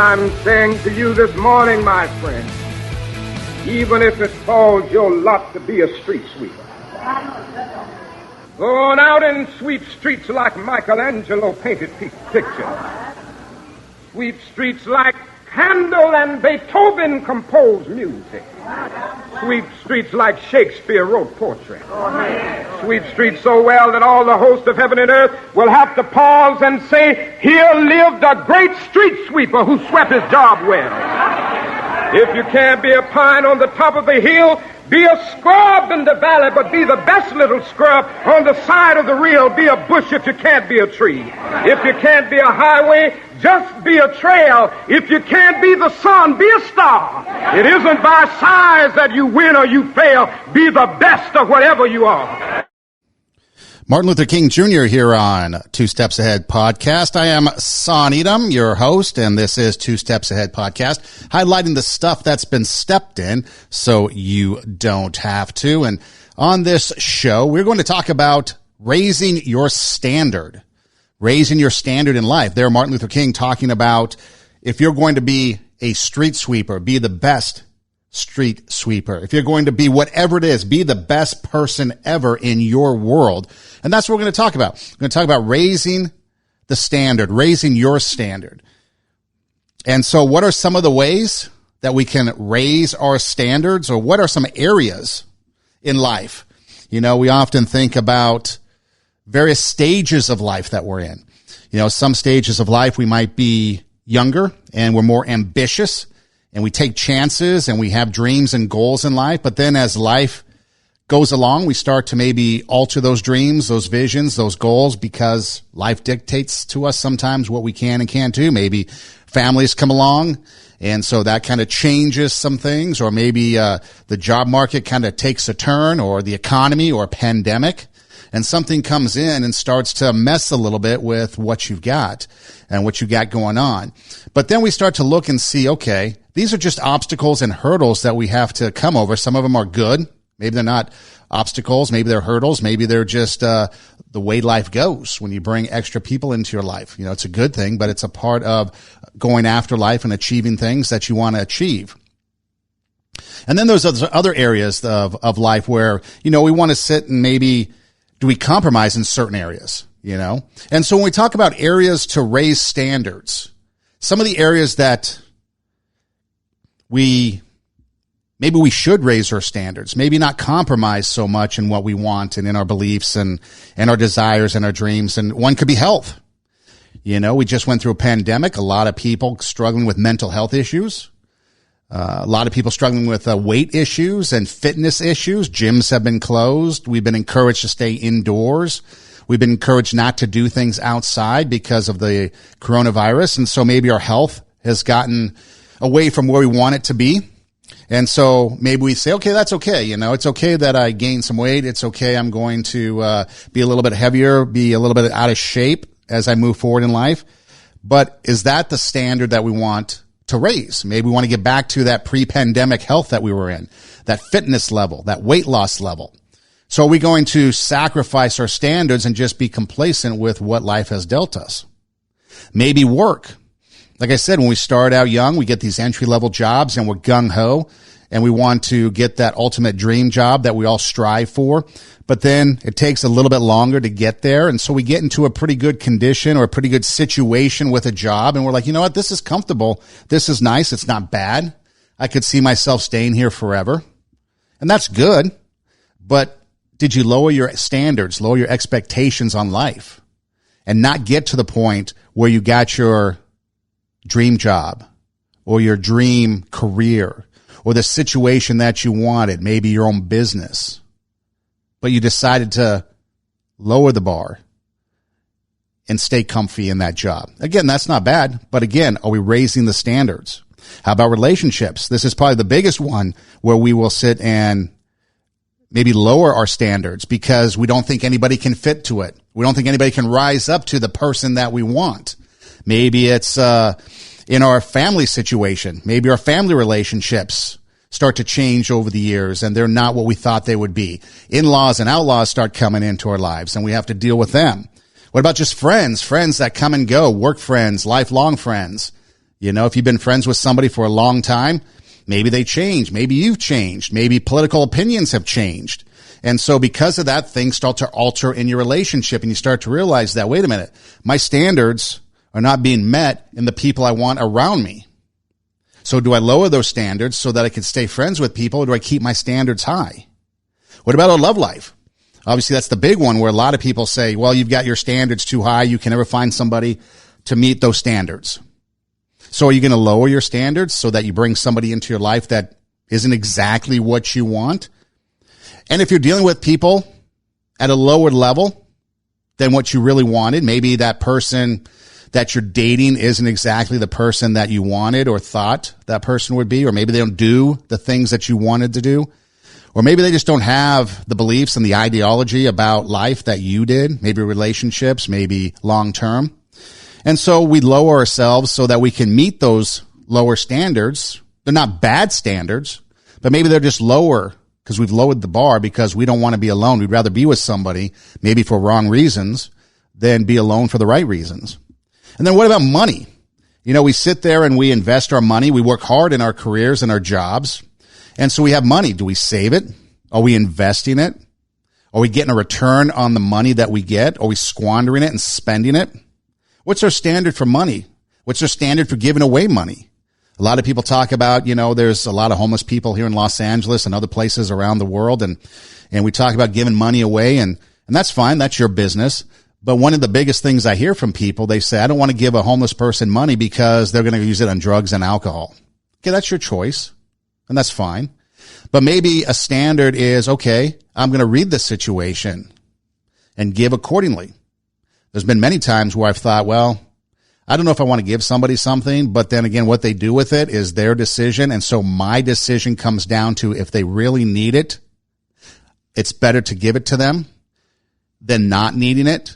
I'm saying to you this morning, my friend, even if it falls your lot to be a street sweeper, go on out and sweep streets like Michelangelo painted pictures. Sweep streets like Handel and Beethoven composed music. Sweep streets like Shakespeare wrote poetry. Sweep streets so well that all the hosts of heaven and earth will have to pause and say, here lived a great street sweeper who swept his job well. If you can't be a pine on the top of the hill, be a scrub in the valley, but be the best little scrub on the side of the reel. Be a bush if you can't be a tree. If you can't be a highway, just be a trail. If you can't be the sun, be a star. It isn't by size that you win or you fail. Be the best of whatever you are. Martin Luther King Jr. here on Two Steps Ahead podcast. I am Son Edom, your host, and this is Two Steps Ahead podcast, highlighting the stuff that's been stepped in so you don't have to. And on this show, we're going to talk about raising your standard in life. There, Martin Luther King talking about if you're going to be a street sweeper, be the best street sweeper. If you're going to be whatever it is, be the best person ever in your world. And that's what we're going to talk about. We're going to talk about raising the standard, raising your standard. And so what are some of the ways that we can raise our standards, or what are some areas in life? You know, we often think about various stages of life that we're in. You know, some stages of life we might be younger and we're more ambitious and we take chances and we have dreams and goals in life. But then as life goes along, we start to maybe alter those dreams, those visions, those goals, because life dictates to us sometimes what we can and can't do. Maybe families come along, and so that kind of changes some things, or maybe the job market kind of takes a turn, or the economy, or a pandemic, and something comes in and starts to mess a little bit with what you've got and what you got going on. But then we start to look and see, okay, these are just obstacles and hurdles that we have to come over. Some of them are good. Maybe they're not obstacles. Maybe they're hurdles. Maybe they're just the way life goes when you bring extra people into your life. You know, it's a good thing, but it's a part of going after life and achieving things that you want to achieve. And then there's other areas of life where, you know, we want to sit and maybe do we compromise in certain areas, you know? And so when we talk about areas to raise standards, some of the areas that maybe we should raise our standards, maybe not compromise so much in what we want and in our beliefs and our desires and our dreams. And one could be health. You know, we just went through a pandemic, a lot of people struggling with mental health issues, a lot of people struggling with weight issues and fitness issues. Gyms have been closed. We've been encouraged to stay indoors. We've been encouraged not to do things outside because of the coronavirus. And so maybe our health has gotten away from where we want it to be. And so maybe we say, okay, that's okay. You know, it's okay that I gain some weight. It's okay. I'm going to be a little bit heavier, be a little bit out of shape as I move forward in life. But is that the standard that we want to raise? Maybe we want to get back to that pre-pandemic health that we were in, that fitness level, that weight loss level. So are we going to sacrifice our standards and just be complacent with what life has dealt us? Maybe work. Like I said, when we start out young, we get these entry-level jobs and we're gung-ho and we want to get that ultimate dream job that we all strive for. But then it takes a little bit longer to get there. And so we get into a pretty good condition or a pretty good situation with a job. And we're like, you know what? This is comfortable. This is nice. It's not bad. I could see myself staying here forever. And that's good. But did you lower your standards, lower your expectations on life and not get to the point where you got your dream job or your dream career or the situation that you wanted, maybe your own business, but you decided to lower the bar and stay comfy in that job? Again, that's not bad, but again, are we raising the standards? How about relationships? This is probably the biggest one where we will sit and maybe lower our standards because we don't think anybody can fit to it. We don't think anybody can rise up to the person that we want. Maybe it's in our family situation. Maybe our family relationships start to change over the years and they're not what we thought they would be. In-laws and outlaws start coming into our lives and we have to deal with them. What about just friends? Friends that come and go, work friends, lifelong friends. You know, if you've been friends with somebody for a long time, maybe they changed. Maybe you've changed. Maybe political opinions have changed. And so because of that, things start to alter in your relationship, and you start to realize that, wait a minute, my standards are not being met in the people I want around me. So do I lower those standards so that I can stay friends with people, or do I keep my standards high? What about our love life? Obviously, that's the big one where a lot of people say, well, you've got your standards too high. You can never find somebody to meet those standards. So are you going to lower your standards so that you bring somebody into your life that isn't exactly what you want? And if you're dealing with people at a lower level than what you really wanted, maybe that person that you're dating isn't exactly the person that you wanted or thought that person would be, or maybe they don't do the things that you wanted to do, or maybe they just don't have the beliefs and the ideology about life that you did, maybe relationships, maybe long term. And so we lower ourselves so that we can meet those lower standards. They're not bad standards, but maybe they're just lower because we've lowered the bar because we don't want to be alone. We'd rather be with somebody, maybe for wrong reasons, than be alone for the right reasons. And then what about money? You know, we sit there and we invest our money. We work hard in our careers and our jobs. And so we have money. Do we save it? Are we investing it? Are we getting a return on the money that we get? Are we squandering it and spending it? What's our standard for money? What's our standard for giving away money? A lot of people talk about, you know, there's a lot of homeless people here in Los Angeles and other places around the world. And we talk about giving money away, and that's fine. That's your business. But one of the biggest things I hear from people, they say, I don't want to give a homeless person money because they're going to use it on drugs and alcohol. Okay, that's your choice, and that's fine. But maybe a standard is, okay, I'm going to read the situation and give accordingly. There's been many times where I've thought, well, I don't know if I want to give somebody something, but then again, what they do with it is their decision. And so my decision comes down to if they really need it, it's better to give it to them than not needing it.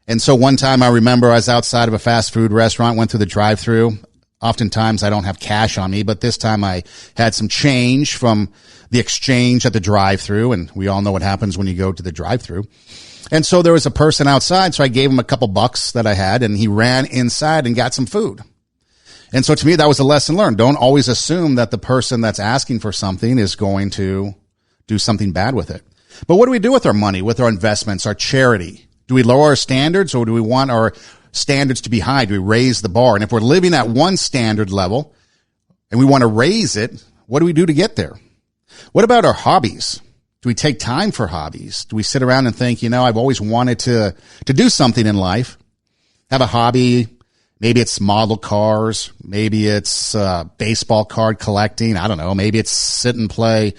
And so one time I remember I was outside of a fast food restaurant, went through the drive-thru. Oftentimes I don't have cash on me, but this time I had some change from the exchange at the drive-thru, and we all know what happens when you go to the drive-thru. And so there was a person outside, so I gave him a couple bucks that I had, and he ran inside and got some food. And so to me, that was a lesson learned. Don't always assume that the person that's asking for something is going to do something bad with it. But what do we do with our money, with our investments, our charity? Do we lower our standards, or do we want our standards to be high? Do we raise the bar? And if we're living at one standard level and we want to raise it, what do we do to get there? What about our hobbies? Do we take time for hobbies? Do we sit around and think, you know, I've always wanted to do something in life, have a hobby? Maybe it's model cars. Maybe it's baseball card collecting. I don't know. Maybe it's sit and play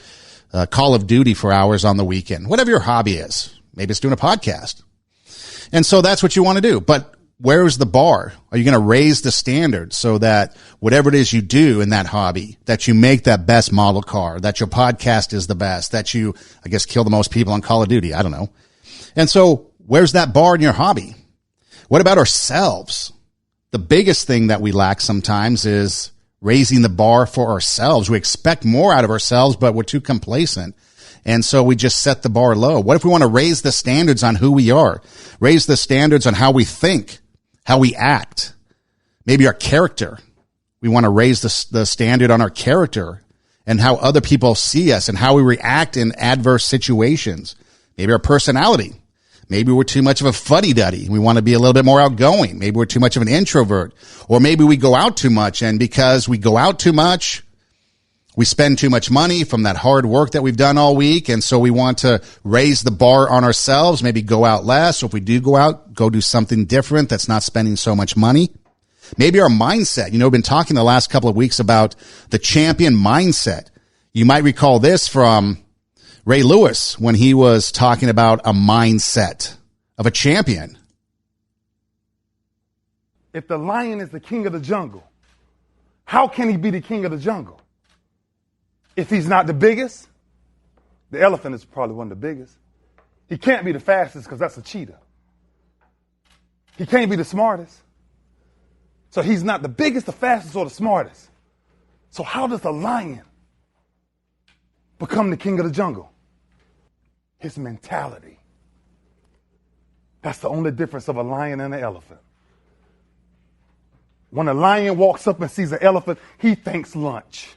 Call of Duty for hours on the weekend. Whatever your hobby is. Maybe it's doing a podcast. And so that's what you want to do. But where's the bar? Are you going to raise the standard so that whatever it is you do in that hobby, that you make that best model car, that your podcast is the best, that you, I guess, kill the most people on Call of Duty? I don't know. And so where's that bar in your hobby? What about ourselves? The biggest thing that we lack sometimes is raising the bar for ourselves. We expect more out of ourselves, but we're too complacent. And so we just set the bar low. What if we want to raise the standards on who we are? Raise the standards on how we think, how we act, maybe our character. We want to raise the standard on our character and how other people see us and how we react in adverse situations. Maybe our personality. Maybe we're too much of a fuddy-duddy. We want to be a little bit more outgoing. Maybe we're too much of an introvert. Or maybe we go out too much, and because we go out too much, we spend too much money from that hard work that we've done all week, and so we want to raise the bar on ourselves, maybe go out less. Or if we do go out, go do something different that's not spending so much money. Maybe our mindset. You know, we've been talking the last couple of weeks about the champion mindset. You might recall this from Ray Lewis when he was talking about a mindset of a champion. If the lion is the king of the jungle, how can he be the king of the jungle? If he's not the biggest, the elephant is probably one of the biggest. He can't be the fastest because that's a cheetah. He can't be the smartest. So he's not the biggest, the fastest, or the smartest. So how does a lion become the king of the jungle? His mentality. That's the only difference of a lion and an elephant. When a lion walks up and sees an elephant, he thinks lunch.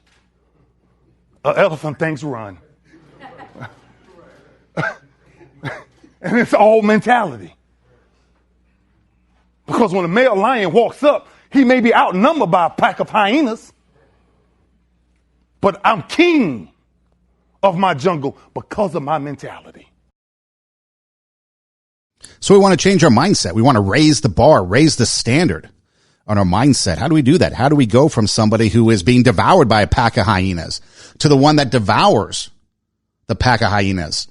An elephant thinks run. And it's all mentality. Because when a male lion walks up, he may be outnumbered by a pack of hyenas. But I'm king of my jungle because of my mentality. So we want to change our mindset. We want to raise the bar, raise the standard on our mindset. How do we do that? How do we go from somebody who is being devoured by a pack of hyenas to the one that devours the pack of hyenas?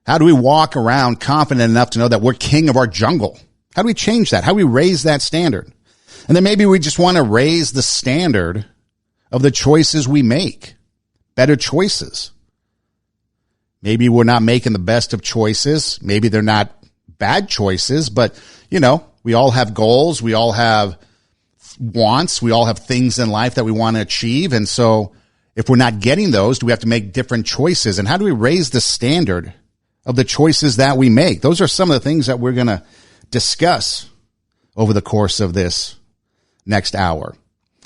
How do we walk around confident enough to know that we're king of our jungle? How do we change that? How do we raise that standard? And then maybe we just want to raise the standard of the choices we make. Better choices. Maybe we're not making the best of choices. Maybe they're not bad choices, but, we all have goals. We all have wants. We all have things in life that we want to achieve. And so if we're not getting those, do we have to make different choices? And how do we raise the standard of the choices that we make? Those are some of the things that we're going to discuss over the course of this next hour.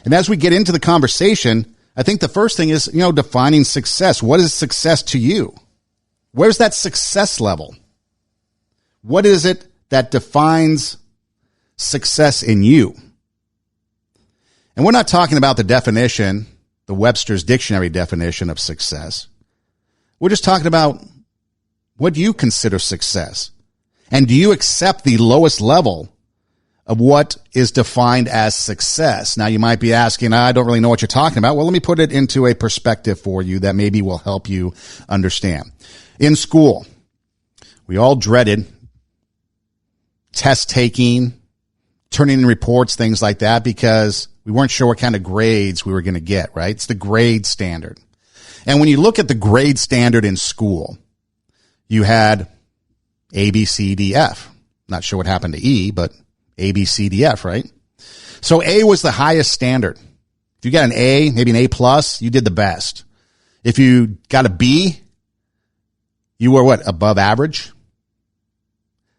And as we get into the conversation, I think the first thing is, defining success. What is success to you? Where's that success level? What is it that defines success in you? And we're not talking about the definition, the Webster's dictionary definition of success. We're just talking about what do you consider success? And do you accept the lowest level of what is defined as success? Now, you might be asking, I don't really know what you're talking about. Well, let me put it into a perspective for you that maybe will help you understand. In school, we all dreaded test taking, turning in reports, things like that, because we weren't sure what kind of grades we were going to get, right? It's the grade standard. And when you look at the grade standard in school, you had A, B, C, D, F. Not sure what happened to E, but A, B, C, D, F, right? So A was the highest standard. If you got an A, maybe an A plus, you did the best. If you got a B, you were what? Above average.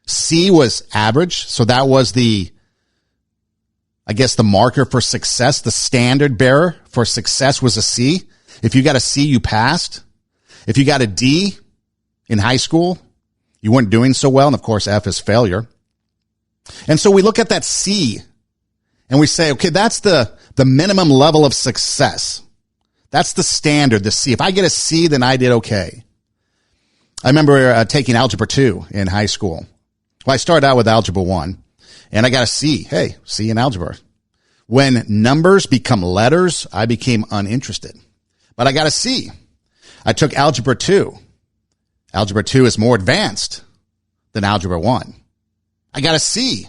C was average. So that was the marker for success. The standard bearer for success was a C. If you got a C, you passed. If you got a D in high school, you weren't doing so well. And of course, F is failure. And so we look at that C and we say, okay, that's the minimum level of success. That's the standard, the C. If I get a C, then I did okay. I remember taking Algebra 2 in high school. Well, I started out with Algebra 1, and I got a C. Hey, C in algebra. When numbers become letters, I became uninterested. But I got a C. I took Algebra 2. Algebra 2 is more advanced than Algebra 1. I got a C.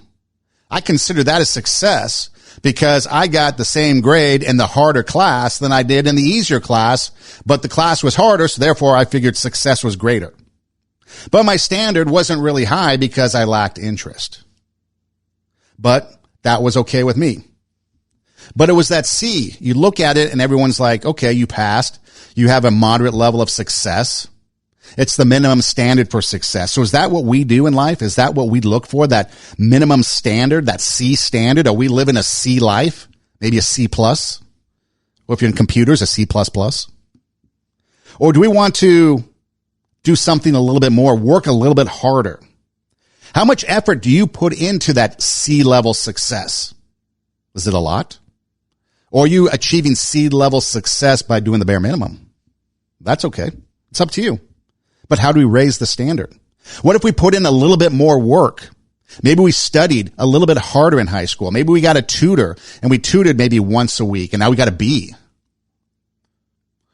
I consider that a success because I got the same grade in the harder class than I did in the easier class, but the class was harder, so therefore I figured success was greater. But my standard wasn't really high because I lacked interest. But that was okay with me. But it was that C. You look at it and everyone's like, okay, you passed. You have a moderate level of success. It's the minimum standard for success. So is that what we do in life? Is that what we look for? That minimum standard, that C standard? Are we living a C life? Maybe a C plus? Or if you're in computers, a C plus plus? Or do we want to do something a little bit more, work a little bit harder? How much effort do you put into that C level success? Is it a lot? Or are you achieving C level success by doing the bare minimum? That's okay. It's up to you. But how do we raise the standard? What if we put in a little bit more work? Maybe we studied a little bit harder in high school. Maybe we got a tutor and we tutored maybe once a week and now we got a B.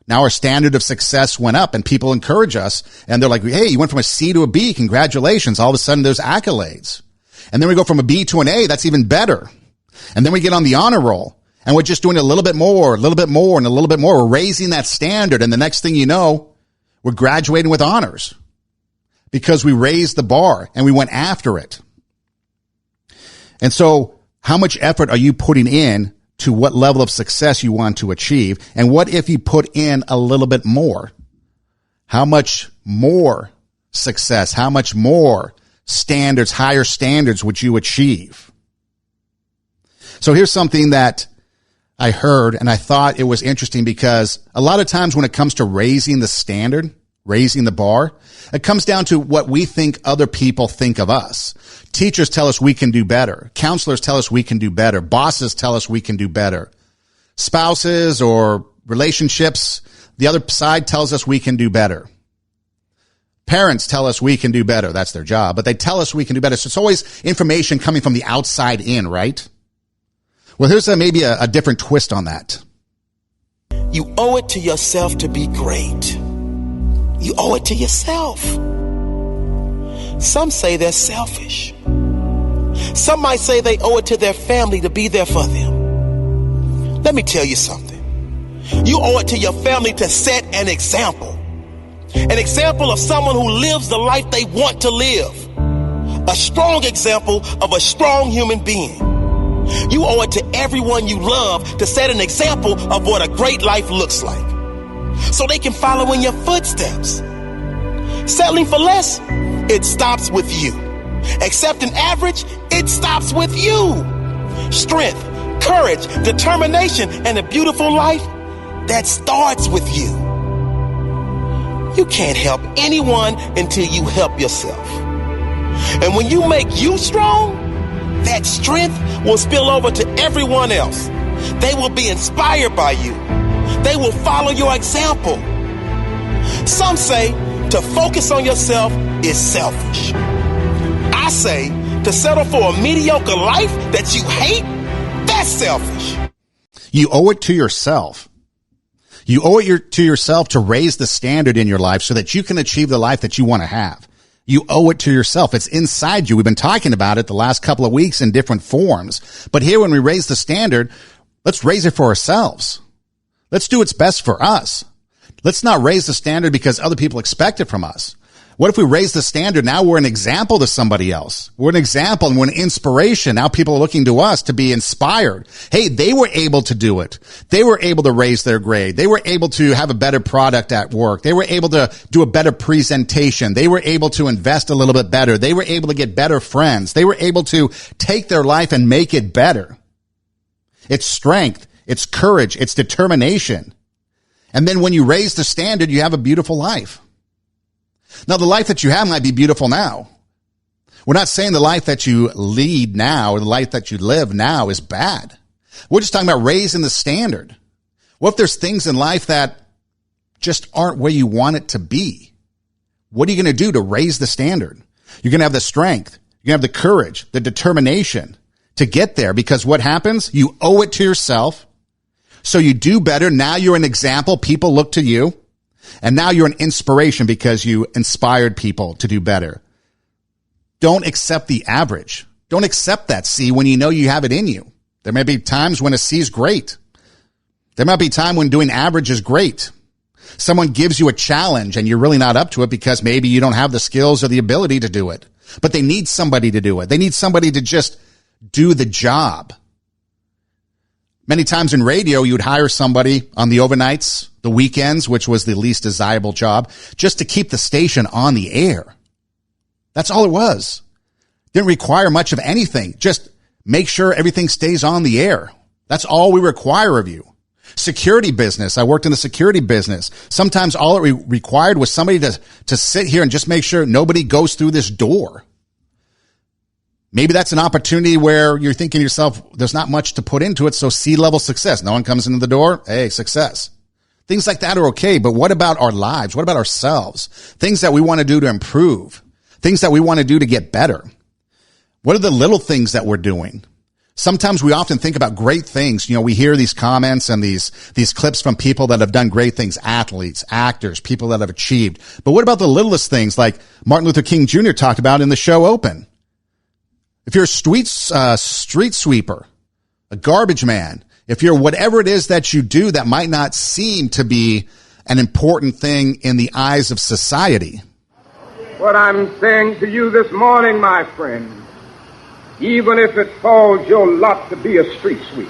Now our standard of success went up and people encourage us and they're like, hey, you went from a C to a B. Congratulations. All of a sudden there's accolades. And then we go from a B to an A. That's even better. And then we get on the honor roll and we're just doing a little bit more, a little bit more, and a little bit more. We're raising that standard. And the next thing you know, we're graduating with honors because we raised the bar and we went after it. And so how much effort are you putting in to what level of success you want to achieve? And what if you put in a little bit more? How much more success, how much more standards, higher standards would you achieve? So here's something that I heard, and I thought it was interesting because a lot of times when it comes to raising the standard, raising the bar, it comes down to what we think other people think of us. Teachers tell us we can do better. Counselors tell us we can do better. Bosses tell us we can do better. Spouses or relationships, the other side tells us we can do better. Parents tell us we can do better. That's their job, but they tell us we can do better. So it's always information coming from the outside in, right? Well, here's maybe a different twist on that. You owe it to yourself to be great. You owe it to yourself. Some say they're selfish. Some might say they owe it to their family to be there for them. Let me tell you something. You owe it to your family to set an example. An example of someone who lives the life they want to live. A strong example of a strong human being. You owe it to everyone you love to set an example of what a great life looks like, so they can follow in your footsteps. Settling for less, it stops with you. Accepting average, it stops with you. Strength, courage, determination, and a beautiful life, that starts with you. You can't help anyone until you help yourself. And when you make you strong, that strength will spill over to everyone else. They will be inspired by you. They will follow your example. Some say to focus on yourself is selfish. I say to settle for a mediocre life that you hate, that's selfish. You owe it to yourself. You owe it to yourself to raise the standard in your life so that you can achieve the life that you want to have. You owe it to yourself. It's inside you. We've been talking about it the last couple of weeks in different forms. But here, when we raise the standard, let's raise it for ourselves. Let's do what's best for us. Let's not raise the standard because other people expect it from us. What if we raise the standard? Now we're an example to somebody else. We're an example and we're an inspiration. Now people are looking to us to be inspired. Hey, they were able to do it. They were able to raise their grade. They were able to have a better product at work. They were able to do a better presentation. They were able to invest a little bit better. They were able to get better friends. They were able to take their life and make it better. It's strength. It's courage. It's determination. And then when you raise the standard, you have a beautiful life. Now, the life that you have might be beautiful now. We're not saying the life that you lead now or the life that you live now is bad. We're just talking about raising the standard. What if there's things in life that just aren't where you want it to be? What are you going to do to raise the standard? You're going to have the strength. You're going to have the courage, the determination to get there, because what happens? You owe it to yourself. So you do better. Now you're an example. People look to you. And now you're an inspiration because you inspired people to do better. Don't accept the average. Don't accept that C when you know you have it in you. There may be times when a C is great. There might be time when doing average is great. Someone gives you a challenge and you're really not up to it because maybe you don't have the skills or the ability to do it. But they need somebody to do it. They need somebody to just do the job. Many times in radio, you would hire somebody on the overnights, the weekends, which was the least desirable job, just to keep the station on the air. That's all it was. Didn't require much of anything. Just make sure everything stays on the air. That's all we require of you. Security business. I worked in the security business. Sometimes all it required was somebody to sit here and just make sure nobody goes through this door. Maybe that's an opportunity where you're thinking to yourself, there's not much to put into it, so C-level success. No one comes into the door, hey, success. Things like that are okay, but what about our lives? What about ourselves? Things that we want to do to improve. Things that we want to do to get better. What are the little things that we're doing? Sometimes we often think about great things. You know, we hear these comments and these clips from people that have done great things, athletes, actors, people that have achieved. But what about the littlest things like Martin Luther King Jr. talked about in the show Open? If you're a street sweeper, a garbage man, if you're whatever it is that you do that might not seem to be an important thing in the eyes of society. What I'm saying to you this morning, my friend, even if it falls your lot to be a street sweeper,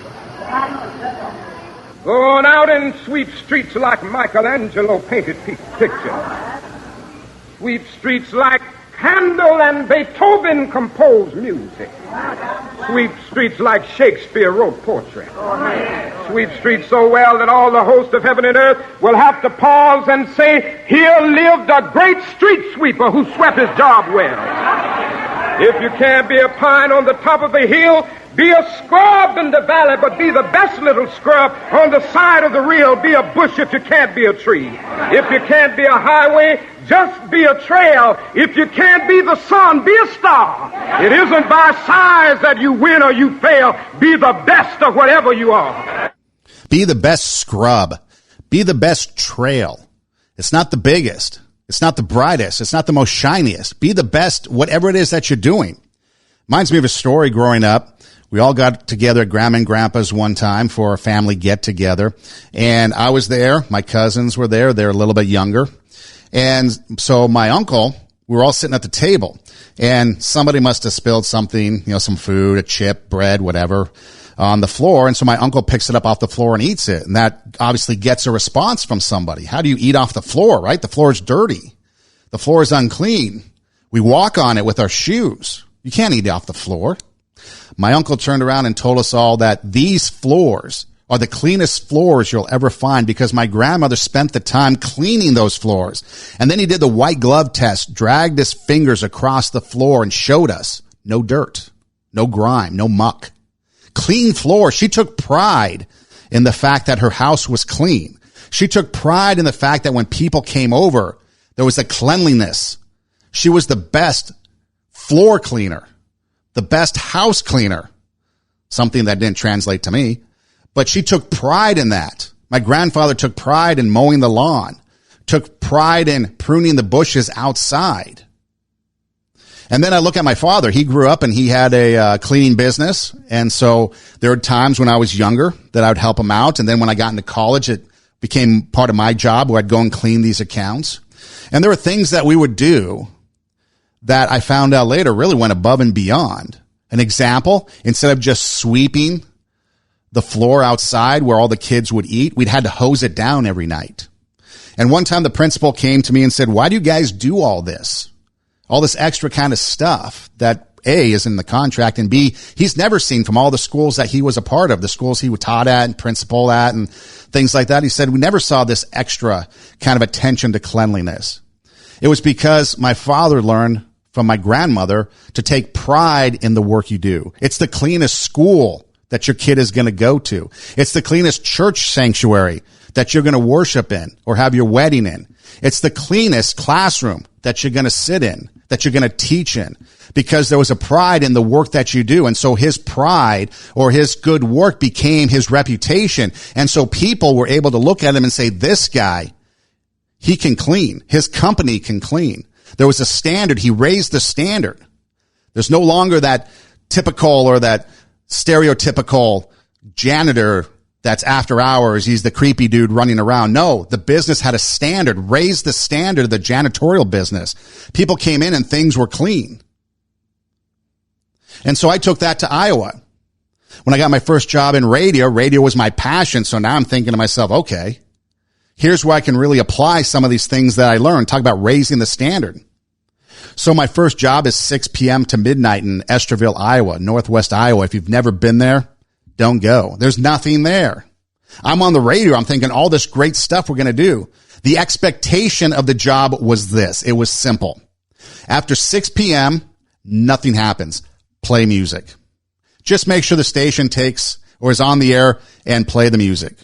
go on out and sweep streets like Michelangelo painted pictures. Sweep streets like Handel and Beethoven composed music. Sweep streets like Shakespeare wrote poetry. Sweep streets so well that all the host of heaven and earth will have to pause and say, here lived a great street sweeper who swept his job well. If you can't be a pine on the top of a hill, be a scrub in the valley, but be the best little scrub on the side of the reel. Be a bush if you can't be a tree. If you can't be a highway, just be a trail. If you can't be the sun, be a star. It isn't by size that you win or you fail. Be the best of whatever you are. Be the best scrub. Be the best trail. It's not the biggest. It's not the brightest. It's not the most shiniest. Be the best, whatever it is that you're doing. Reminds me of a story growing up. We all got together at Grandma and Grandpa's one time for a family get-together, and I was there. My cousins were there. They're a little bit younger. And so my uncle, we were all sitting at the table, and somebody must have spilled something, some food, a chip, bread, whatever, on the floor. And so my uncle picks it up off the floor and eats it, and that obviously gets a response from somebody. How do you eat off the floor, right? The floor is dirty. The floor is unclean. We walk on it with our shoes. You can't eat off the floor. My uncle turned around and told us all that these floors are the cleanest floors you'll ever find because my grandmother spent the time cleaning those floors. And then he did the white glove test, dragged his fingers across the floor and showed us no dirt, no grime, no muck. Clean floor. She took pride in the fact that her house was clean. She took pride in the fact that when people came over, there was a cleanliness. She was the best floor cleaner. The best house cleaner, something that didn't translate to me, but she took pride in that. My grandfather took pride in mowing the lawn, took pride in pruning the bushes outside. And then I look at my father. He grew up and he had a cleaning business. And so there were times when I was younger that I would help him out. And then when I got into college, it became part of my job where I'd go and clean these accounts. And there were things that we would do that I found out later really went above and beyond. An example, instead of just sweeping the floor outside where all the kids would eat, we'd had to hose it down every night. And one time the principal came to me and said, why do you guys do all this extra kind of stuff that A, is in the contract, and B, he's never seen from all the schools that he was a part of, the schools he taught at and principal at and things like that. He said, we never saw this extra kind of attention to cleanliness. It was because my father learned from my grandmother to take pride in the work you do. It's the cleanest school that your kid is going to go to. It's the cleanest church sanctuary that you're going to worship in or have your wedding in. It's the cleanest classroom that you're going to sit in, that you're going to teach in, because there was a pride in the work that you do. And so his pride or his good work became his reputation. And so people were able to look at him and say, this guy, he can clean. His company can clean. There was a standard. He raised the standard. There's no longer that typical or that stereotypical janitor that's after hours. He's the creepy dude running around. No, the business had a standard, raised the standard of the janitorial business. People came in and things were clean. And so I took that to Iowa. When I got my first job in radio was my passion. So now I'm thinking to myself, okay, here's where I can really apply some of these things that I learned. Talk about raising the standard. So my first job is 6 p.m. to midnight in Esterville, Iowa, Northwest Iowa. If you've never been there, don't go. There's nothing there. I'm on the radio. I'm thinking all this great stuff we're going to do. The expectation of the job was this. It was simple. After 6 p.m., nothing happens. Play music. Just make sure the station takes or is on the air and play the music.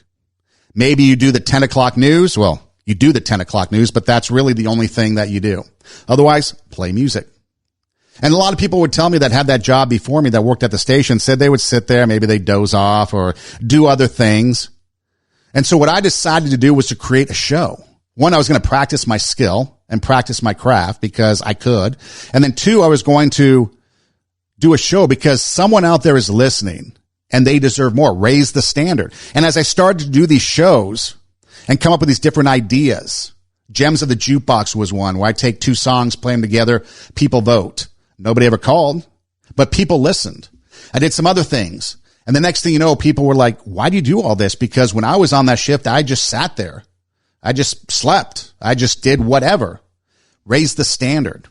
Maybe you do the 10 o'clock news. Well, you do the 10 o'clock news, but that's really the only thing that you do. Otherwise, play music. And a lot of people would tell me that had that job before me that worked at the station, said they would sit there, maybe they doze off or do other things. And so what I decided to do was to create a show. One, I was going to practice my skill and practice my craft because I could. And then two, I was going to do a show because someone out there is listening and they deserve more. Raise the standard. And as I started to do these shows and come up with these different ideas, Gems of the Jukebox was one where I take two songs, play them together, people vote. Nobody ever called, but people listened. I did some other things. And the next thing you know, people were like, why do you do all this? Because when I was on that shift, I just sat there. I just slept. I just did whatever. Raised the standard.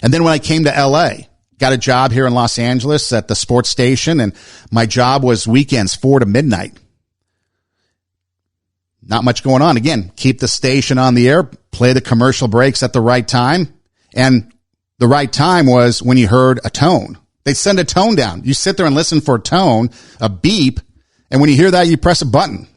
And then when I came to LA, got a job here in Los Angeles at the sports station, and my job was weekends, 4 to midnight. Not much going on. Again, keep the station on the air, play the commercial breaks at the right time. And the right time was when you heard a tone. They send a tone down. You sit there and listen for a tone, a beep, and when you hear that, you press a button.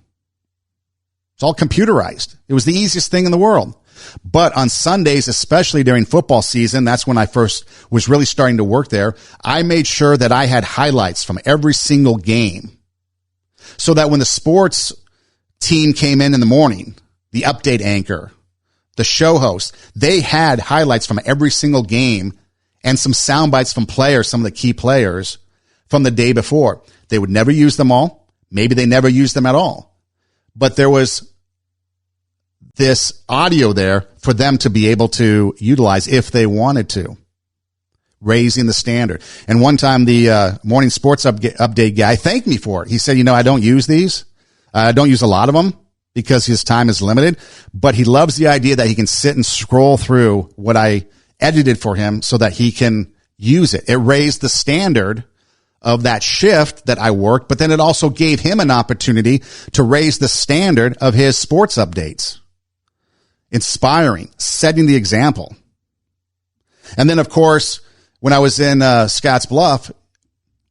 It's all computerized. It was the easiest thing in the world. But on Sundays, especially during football season, that's when I first was really starting to work there. I made sure that I had highlights from every single game so that when the sports team came in the morning, the update anchor, the show host, they had highlights from every single game and some sound bites from players, some of the key players from the day before. They would never use them all. Maybe they never used them at all. But there was this audio there for them to be able to utilize if they wanted to, raising the standard. And one time the morning sports update guy thanked me for it. He said, I don't use these. I don't use a lot of them because his time is limited, but he loves the idea that he can sit and scroll through what I edited for him so that he can use it. It raised the standard of that shift that I worked, but then it also gave him an opportunity to raise the standard of his sports updates. Inspiring, setting the example. And then, of course, when I was in Scotts Bluff,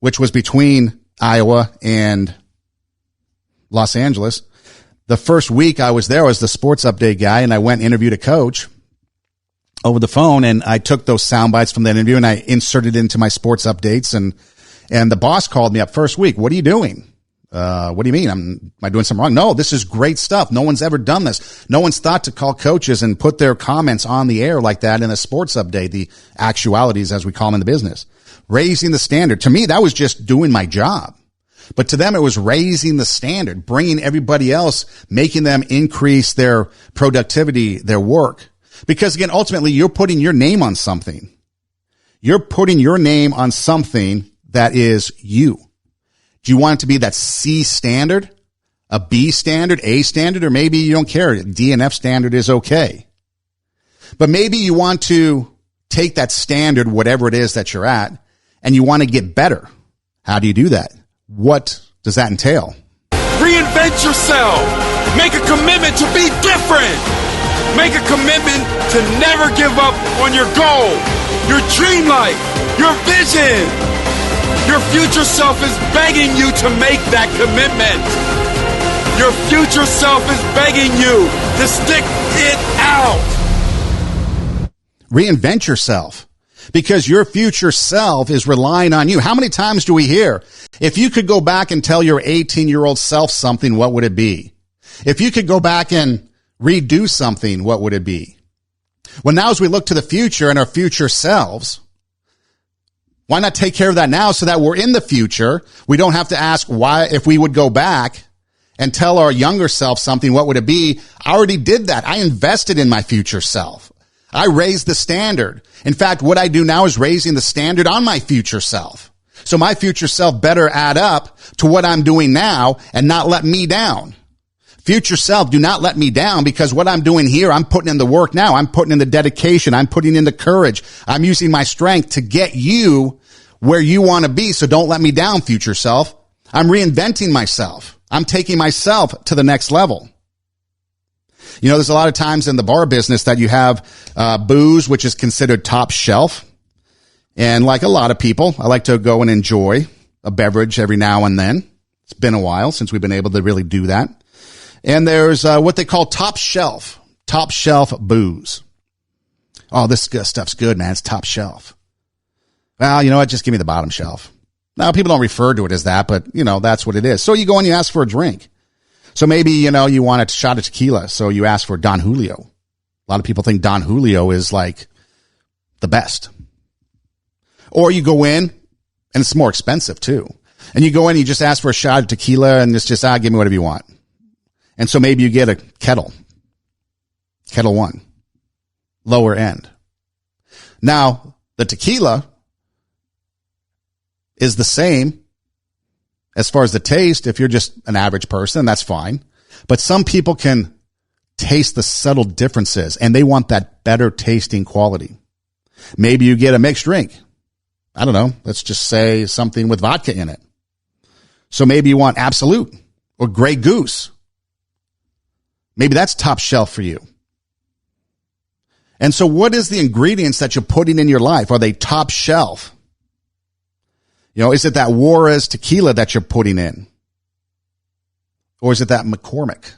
which was between Iowa and Los Angeles, the first week I was there, I was the sports update guy, and I went and interviewed a coach over the phone, and I took those sound bites from that interview and I inserted it into my sports updates, and the boss called me up first week. What are you doing? What do you mean? Am I doing something wrong? No, this is great stuff. No one's ever done this. No one's thought to call coaches and put their comments on the air like that in a sports update, the actualities as we call them in the business. Raising the standard. To me, that was just doing my job. But to them, it was raising the standard, bringing everybody else, making them increase their productivity, their work. Because again, ultimately, you're putting your name on something. You're putting your name on something that is you. Do you want it to be that C standard, a B standard, A standard, or maybe you don't care? D and F standard is okay. But maybe you want to take that standard, whatever it is that you're at, and you want to get better. How do you do that? What does that entail? Reinvent yourself. Make a commitment to be different. Make a commitment to never give up on your goal, your dream life, your vision. Your future self is begging you to make that commitment. Your future self is begging you to stick it out. Reinvent yourself. Because your future self is relying on you. How many times do we hear, if you could go back and tell your 18-year-old self something, what would it be? If you could go back and redo something, what would it be? Well, now as we look to the future and our future selves, why not take care of that now so that we're in the future? We don't have to ask why, if we would go back and tell our younger self something, what would it be? I already did that. I invested in my future self. I raised the standard. In fact, what I do now is raising the standard on my future self. So my future self better add up to what I'm doing now and not let me down. Future self, do not let me down, because what I'm doing here, I'm putting in the work now. I'm putting in the dedication. I'm putting in the courage. I'm using my strength to get you where you want to be. So don't let me down, future self. I'm reinventing myself. I'm taking myself to the next level. You know, there's a lot of times in the bar business that you have booze, which is considered top shelf. And like a lot of people, I like to go and enjoy a beverage every now and then. It's been a while since we've been able to really do that. And there's what they call top shelf booze. Oh, this stuff's good, man. It's top shelf. Well, you know what? Just give me the bottom shelf. Now, people don't refer to it as that, but, you know, that's what it is. So you go and you ask for a drink. So maybe, you know, you want a shot of tequila, so you ask for Don Julio. A lot of people think Don Julio is like the best. Or you go in, and it's more expensive too. And you go in, you just ask for a shot of tequila, and it's just, give me whatever you want. And so maybe you get a Kettle 1, lower end. Now, the tequila is the same as far as the taste. If you're just an average person, that's fine. But some people can taste the subtle differences, and they want that better tasting quality. Maybe you get a mixed drink. I don't know. Let's just say something with vodka in it. So maybe you want Absolute or Grey Goose. Maybe that's top shelf for you. And so what is the ingredients that you're putting in your life? Are they top shelf? Is it that Juarez tequila that you're putting in? Or is it that McCormick?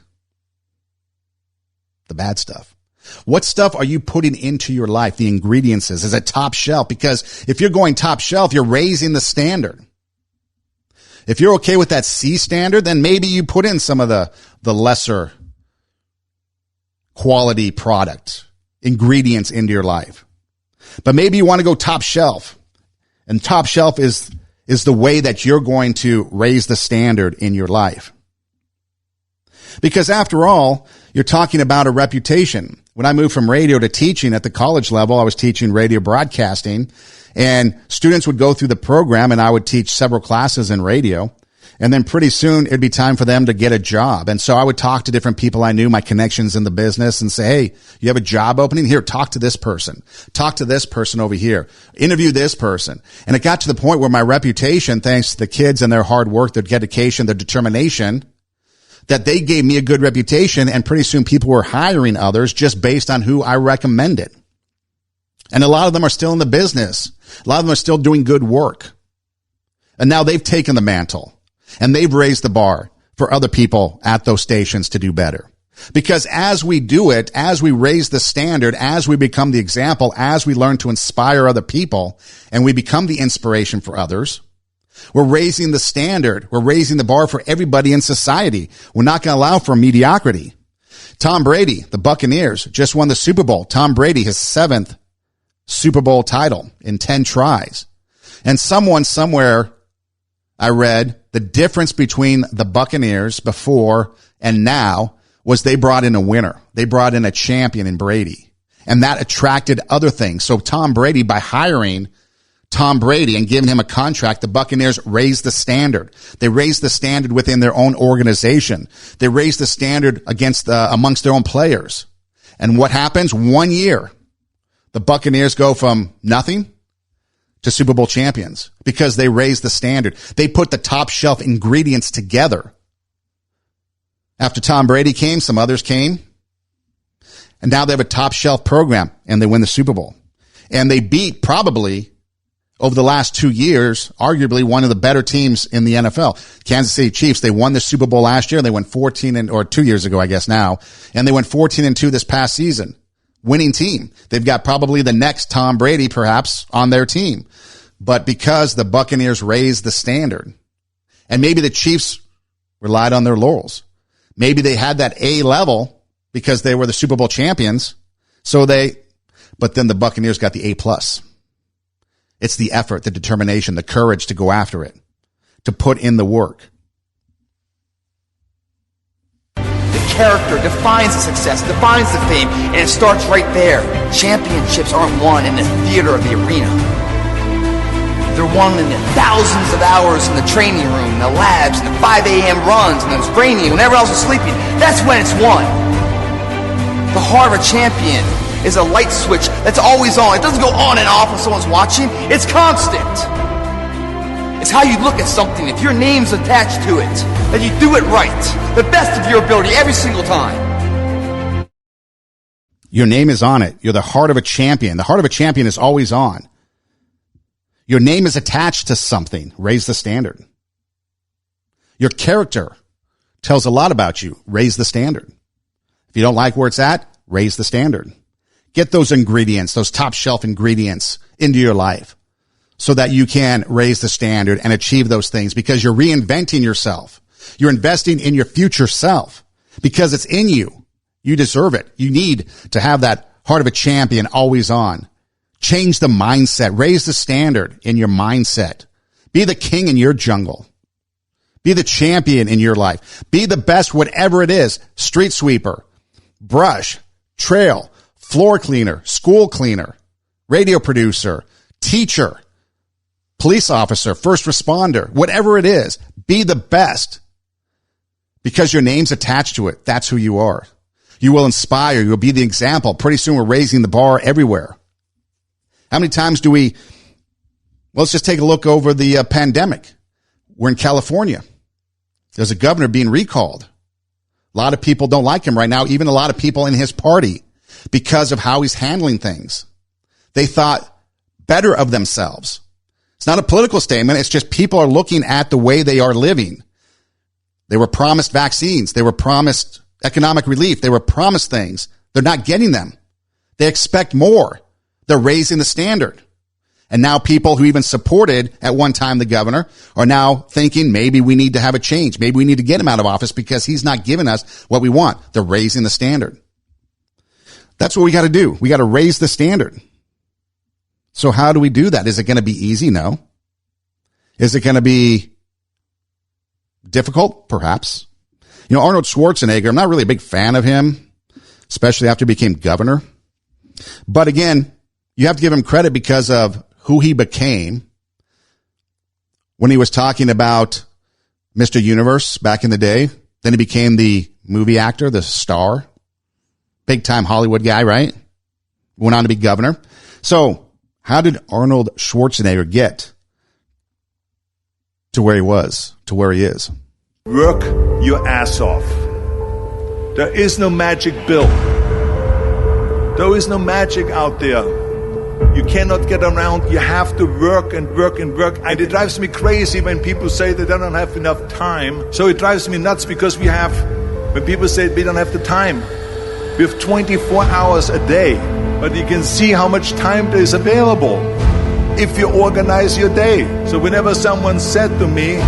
The bad stuff. What stuff are you putting into your life? The ingredients is it top shelf? Because if you're going top shelf, you're raising the standard. If you're okay with that C standard, then maybe you put in some of the lesser quality product ingredients into your life. But maybe you want to go top shelf. And top shelf is the way that you're going to raise the standard in your life. Because after all, you're talking about a reputation. When I moved from radio to teaching at the college level, I was teaching radio broadcasting, and students would go through the program and I would teach several classes in radio. And then pretty soon it'd be time for them to get a job. And so I would talk to different people I knew, my connections in the business, and say, hey, you have a job opening? Here, talk to this person. Talk to this person over here. Interview this person. And it got to the point where my reputation, thanks to the kids and their hard work, their dedication, their determination, that they gave me a good reputation, and pretty soon people were hiring others just based on who I recommended. And a lot of them are still in the business. A lot of them are still doing good work. And now they've taken the mantle. And they've raised the bar for other people at those stations to do better. Because as we do it, as we raise the standard, as we become the example, as we learn to inspire other people, and we become the inspiration for others, we're raising the standard. We're raising the bar for everybody in society. We're not going to allow for mediocrity. Tom Brady, the Buccaneers, just won the Super Bowl. Tom Brady, his 7th Super Bowl title in 10 tries. And someone somewhere, I read, the difference between the Buccaneers before and now was they brought in a winner. They brought in a champion in Brady. And that attracted other things. So Tom Brady, by hiring Tom Brady and giving him a contract, the Buccaneers raised the standard. They raised the standard within their own organization. They raised the standard amongst their own players. And what happens? 1 year, the Buccaneers go from nothing to Super Bowl champions because they raised the standard. They put the top shelf ingredients together. After Tom Brady came, some others came. And now they have a top shelf program and they win the Super Bowl. And they beat probably over the last 2 years, arguably one of the better teams in the NFL. Kansas City Chiefs, they won the Super Bowl last year. They went 2 years ago, I guess now. And they went 14-2 this past season. Winning team. They've got probably the next Tom Brady, perhaps, on their team. But because the Buccaneers raised the standard, and maybe the Chiefs relied on their laurels. Maybe they had that A level because they were the Super Bowl champions. But then the Buccaneers got the A+. It's the effort, the determination, the courage to go after it, to put in the work. The character defines the success, defines the fame, and it starts right there. Championships aren't won in the theater of the arena. They're won in the thousands of hours in the training room, in the labs, in the 5 a.m. runs, and it's raining, when everyone else is sleeping. That's when it's won. The heart of a champion is a light switch that's always on. It doesn't go on and off when someone's watching. It's constant. It's how you look at something. If your name's attached to it, that you do it right, the best of your ability every single time. Your name is on it. You're the heart of a champion. The heart of a champion is always on. Your name is attached to something. Raise the standard. Your character tells a lot about you. Raise the standard. If you don't like where it's at, raise the standard. Get those ingredients, those top shelf ingredients into your life so that you can raise the standard and achieve those things because you're reinventing yourself. You're investing in your future self because it's in you. You deserve it. You need to have that heart of a champion always on. Change the mindset. Raise the standard in your mindset. Be the king in your jungle. Be the champion in your life. Be the best, whatever it is. Street sweeper, brush, trail, floor cleaner, school cleaner, radio producer, teacher, police officer, first responder, whatever it is. Be the best because your name's attached to it. That's who you are. You will inspire. You'll be the example. Pretty soon we're raising the bar everywhere. How many times let's just take a look over the pandemic. We're in California. There's a governor being recalled. A lot of people don't like him right now, even a lot of people in his party, because of how he's handling things. They thought better of themselves. It's not a political statement. It's just people are looking at the way they are living. They were promised vaccines. They were promised economic relief. They were promised things. They're not getting them. They expect more. They're raising the standard. And now people who even supported at one time the governor are now thinking maybe we need to have a change. Maybe we need to get him out of office because he's not giving us what we want. They're raising the standard. That's what we got to do. We got to raise the standard. So how do we do that? Is it going to be easy? No. Is it going to be difficult? Perhaps. Arnold Schwarzenegger, I'm not really a big fan of him, especially after he became governor. But again, you have to give him credit because of who he became when he was talking about Mr. Universe back in the day. Then he became the movie actor, the star, big time Hollywood guy, right? Went on to be governor. So how did Arnold Schwarzenegger get to where he was, to where he is? Work your ass off. There is no magic pill. There is no magic out there. You cannot get around. You have to work and work and work. And it drives me crazy when people say that they don't have enough time. So it drives me nuts because when people say we don't have the time. We have 24 hours a day. But you can see how much time there is available if you organize your day. So whenever someone said to me,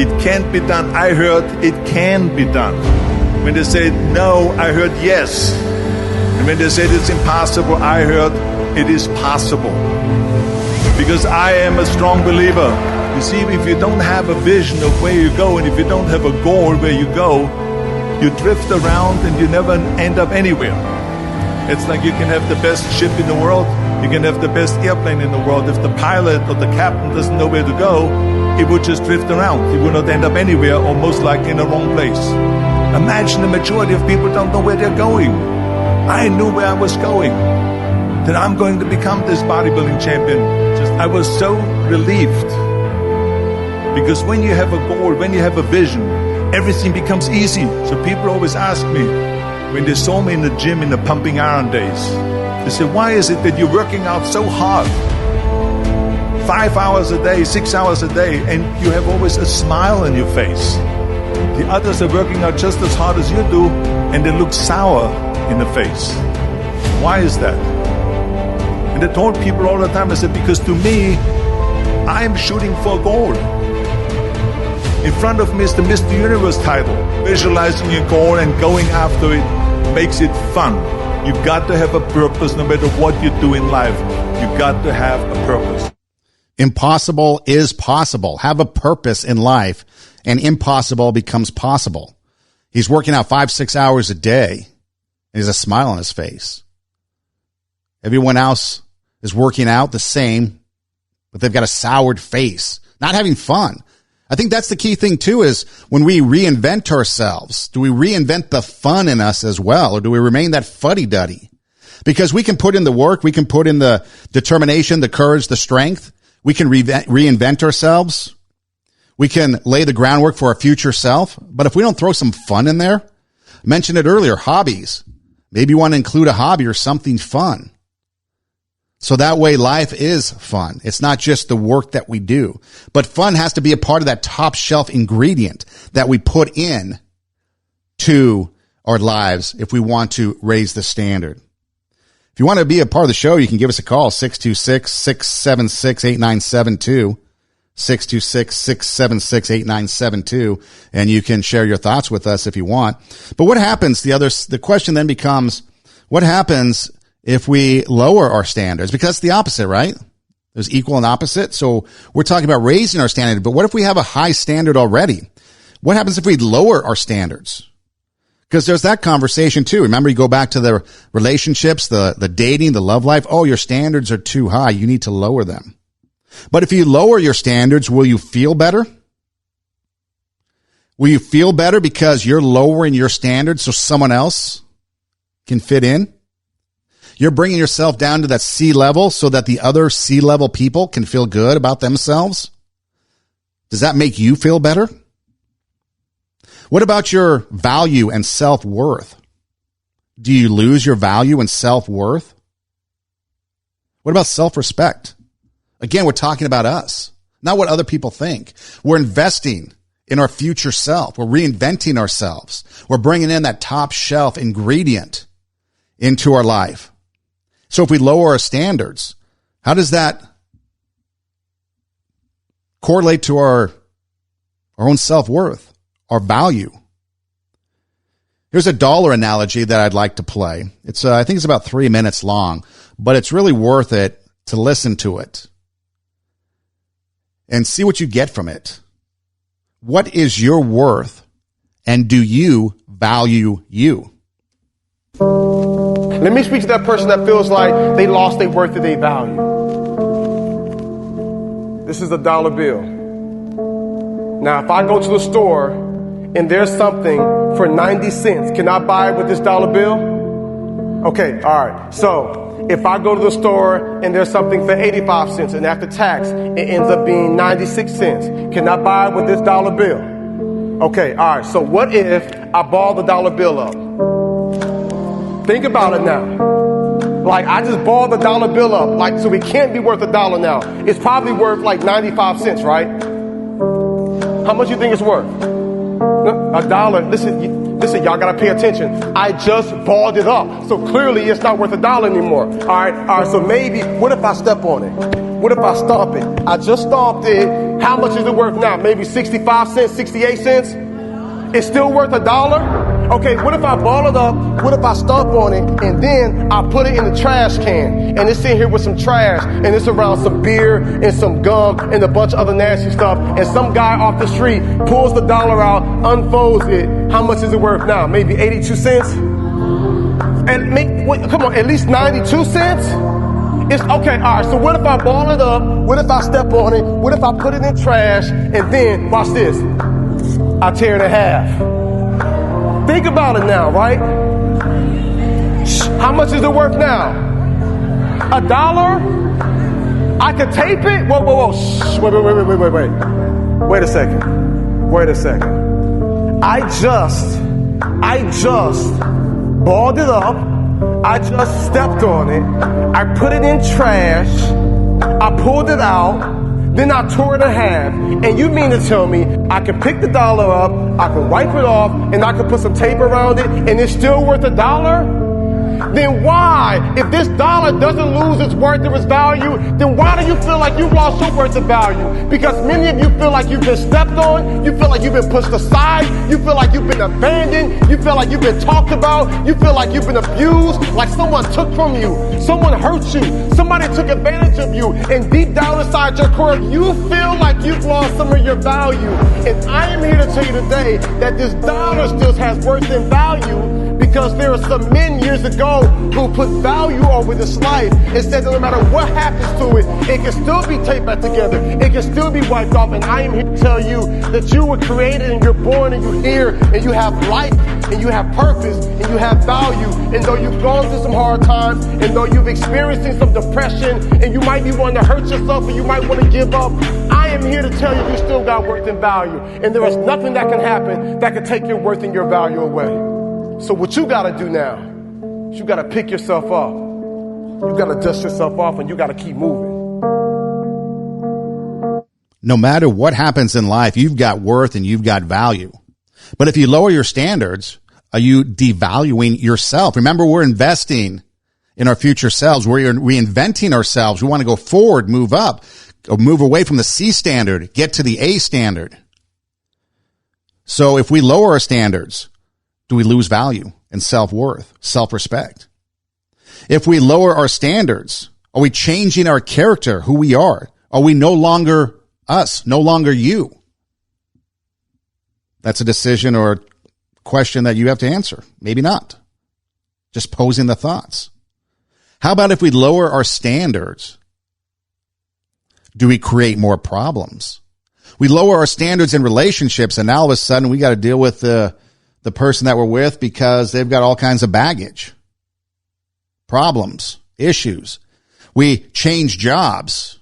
it can't be done, I heard it can be done. When they said no, I heard yes. And when they said it's impossible, I heard it is possible. Because I am a strong believer. You see, if you don't have a vision of where you go, and if you don't have a goal where you go, you drift around and you never end up anywhere. It's like you can have the best ship in the world, you can have the best airplane in the world. If the pilot or the captain doesn't know where to go, it would just drift around. It would not end up anywhere, or most likely in the wrong place. Imagine the majority of people don't know where they're going. I knew where I was going, that I'm going to become this bodybuilding champion. I was so relieved. Because when you have a goal, when you have a vision, everything becomes easy. So people always ask me, when they saw me in the gym in the pumping iron days, they said, why is it that you're working out so hard? 5 hours a day, 6 hours a day, and you have always a smile on your face. The others are working out just as hard as you do, and they look sour in the face. Why is that? And I told people all the time, I said, because to me, I'm shooting for a goal. In front of me is the Mr. Universe title. Visualizing your goal and going after it makes it fun. You've got to have a purpose no matter what you do in life. You've got to have a purpose. Impossible is possible. Have a purpose in life, and impossible becomes possible. He's working out 5-6 hours a day, and he has a smile on his face. Everyone else is working out the same, but they've got a soured face, not having fun. I think that's the key thing too, is when we reinvent ourselves, do we reinvent the fun in us as well, or do we remain that fuddy-duddy? Because we can put in the work, we can put in the determination, the courage, the strength. We can reinvent ourselves. We can lay the groundwork for our future self. But if we don't throw some fun in there, I mentioned it earlier, hobbies. Maybe you want to include a hobby or something fun. So that way life is fun. It's not just the work that we do, but fun has to be a part of that top shelf ingredient that we put in to our lives if we want to raise the standard. If you want to be a part of the show, you can give us a call, 626-676-8972, 626-676-8972, and you can share your thoughts with us if you want. But what happens, the question then becomes, what happens if we lower our standards? Because it's the opposite, right? There's equal and opposite. So we're talking about raising our standard, but what if we have a high standard already? What happens if we lower our standards? Because there's that conversation too. Remember, you go back to the relationships, the dating, the love life. Oh, your standards are too high. You need to lower them. But if you lower your standards, will you feel better? Will you feel better because you're lowering your standards so someone else can fit in? You're bringing yourself down to that C level so that the other C level people can feel good about themselves. Does that make you feel better? What about your value and self-worth? Do you lose your value and self-worth? What about self-respect? Again, we're talking about us, not what other people think. We're investing in our future self. We're reinventing ourselves. We're bringing in that top shelf ingredient into our life. So if we lower our standards, how does that correlate to our own self-worth, our value? Here's a dollar analogy that I'd like to play. It's I think it's about 3 minutes long, but it's really worth it to listen to it and see what you get from it. What is your worth, and do you value you? Let me speak to that person that feels like they lost their worth and their value. This is a dollar bill. Now, if I go to the store and there's something for 90 cents, can I buy it with this dollar bill? Okay, all right. So if I go to the store and there's something for 85 cents and after tax, it ends up being 96 cents, can I buy it with this dollar bill? Okay, all right. So what if I ball the dollar bill up? Think about it now. Like, I just balled the dollar bill up, like, so it can't be worth $1 now. It's probably worth like 95 cents, right? How much you think it's worth? $1. Listen, y'all gotta pay attention. I just balled it up, so clearly it's not worth $1 anymore. All right. So maybe, what if I step on it? What if I stomp it? I just stomped it. How much is it worth now? Maybe 65 cents, 68 cents? It's still worth $1? Okay, what if I ball it up? What if I stomp on it and then I put it in the trash can and it's sitting here with some trash and it's around some beer and some gum and a bunch of other nasty stuff, and some guy off the street pulls the dollar out, unfolds it. How much is it worth now? Maybe 82 cents? And come on, at least 92 cents? It's okay, all right, so what if I ball it up? What if I step on it? What if I put it in trash and then, watch this, I tear it in half? Think about it now, right? How much is it worth now? $1? I could tape it? Whoa. Shh. Wait. Wait a second. I just balled it up. I just stepped on it. I put it in trash. I pulled it out. Then I tore it in half. And you mean to tell me I can pick the dollar up, I can wipe it off, and I can put some tape around it, and it's still worth $1? Then why, if this dollar doesn't lose its worth or its value, then why do you feel like you've lost your worth and value? Because many of you feel like you've been stepped on, you feel like you've been pushed aside, you feel like you've been abandoned, you feel like you've been talked about, you feel like you've been abused, like someone took from you, someone hurt you, somebody took advantage of you, and deep down inside your core, you feel like you've lost some of your value. And I am here to tell you today that this dollar still has worth and value, because there are some men years ago who put value over this life and said that no matter what happens to it, it can still be taped back together. It can still be wiped off. And I am here to tell you that you were created and you're born and you're here and you have life and you have purpose and you have value. And though you've gone through some hard times and though you've experienced some depression and you might be wanting to hurt yourself or you might want to give up, I am here to tell you still got worth and value. And there is nothing that can happen that can take your worth and your value away. So what you got to do now is you got to pick yourself up. You got to dust yourself off and you got to keep moving. No matter what happens in life, you've got worth and you've got value. But if you lower your standards, are you devaluing yourself? Remember, we're investing in our future selves. We're reinventing ourselves. We want to go forward, move up, or move away from the C standard, get to the A standard. So if we lower our standards, do we lose value and self-worth, self-respect? If we lower our standards, are we changing our character, who we are? Are we no longer us, no longer you? That's a decision or a question that you have to answer. Maybe not. Just posing the thoughts. How about if we lower our standards? Do we create more problems? We lower our standards in relationships, and now all of a sudden we got to deal with the person that we're with because they've got all kinds of baggage. problems, issues. We changed jobs.